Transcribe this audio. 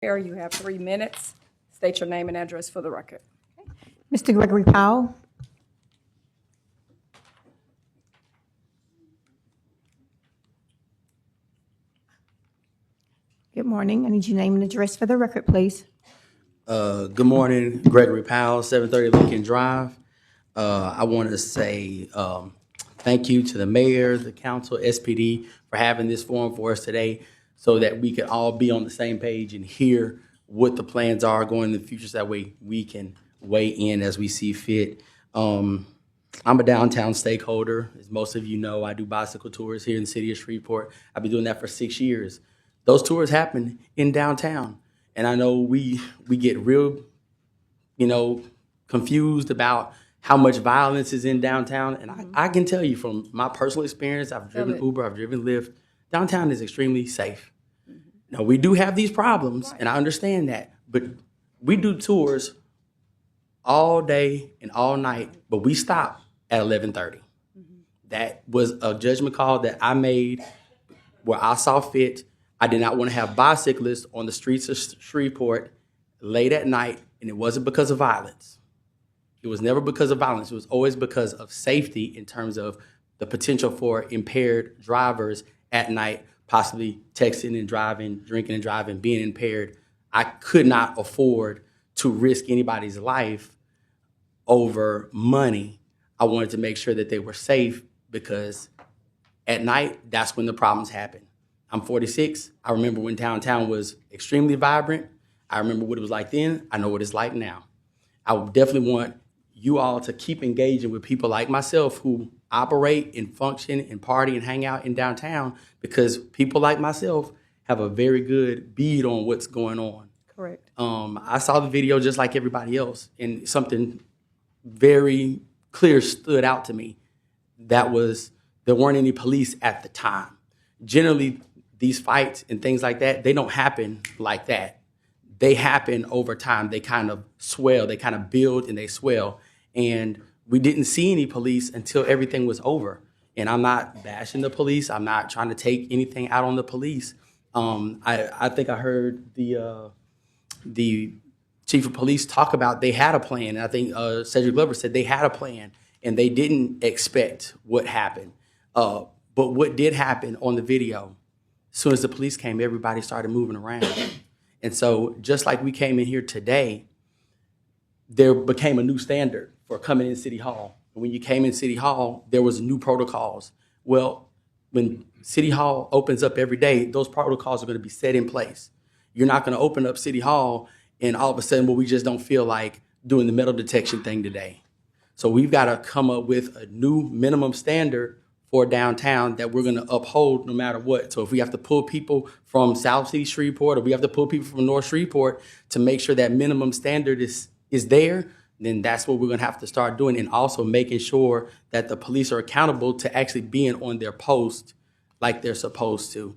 Chair, you have 3 minutes. State your name and address for the record. Mr. Gregory Powell. Good morning. I need your name and address for the record, please. Good morning, Gregory Powell, 730 Lincoln Drive. I want to say thank you to the mayor, the council, SPD for having this forum for us today so that we can all be on the same page and hear what the plans are going in the future so that way we can weigh in as we see fit. I'm a downtown stakeholder. As most of you know, I do bicycle tours here in the city of Shreveport. I've been doing that for 6 years. Those tours happen in downtown. And I know we get real, confused about how much violence is in downtown. And I can tell you from my personal experience, I've driven Uber, I've driven Lyft, downtown is extremely safe. Now, we do have these problems, and I understand that, but we do tours all day and all night, but we stop at 11:30. That was a judgment call that I made where I saw fit. I did not want to have bicyclists on the streets of Shreveport late at night, and it wasn't because of violence. It was never because of violence. It was always because of safety in terms of the potential for impaired drivers at night, possibly texting and driving, drinking and driving, being impaired. I could not afford to risk anybody's life over money. I wanted to make sure that they were safe because at night, that's when the problems happen. I'm 46. I remember when downtown was extremely vibrant. I remember what it was like then. I know what it's like now. I would definitely want you all to keep engaging with people like myself who operate and function and party and hang out in downtown because people like myself have a very good bead on what's going on. Correct. I saw the video just like everybody else, and something very clear stood out to me. That was there weren't any police at the time. Generally, these fights and things like that, they don't happen like that. They happen over time. They kind of swell. They kind of build and they swell. And we didn't see any police until everything was over. And I'm not bashing the police. I'm not trying to take anything out on the police. I think I heard the chief of police talk about they had a plan. And I think Cedric Glover said they had a plan and they didn't expect what happened. But what did happen on the video, as soon as the police came, everybody started moving around. And so just like we came in here today, there became a new standard for coming in City Hall. When you came in City Hall, there was new protocols. Well, when City Hall opens up every day, those protocols are going to be set in place. You're not going to open up City Hall and all of a sudden, well, we just don't feel like doing the metal detection thing today. So we've got to come up with a new minimum standard for downtown that we're going to uphold no matter what. So if we have to pull people from South City Shreveport or we have to pull people from North Shreveport to make sure that minimum standard is there, then that's what we're going to have to start doing, and also making sure that the police are accountable to actually being on their post like they're supposed to.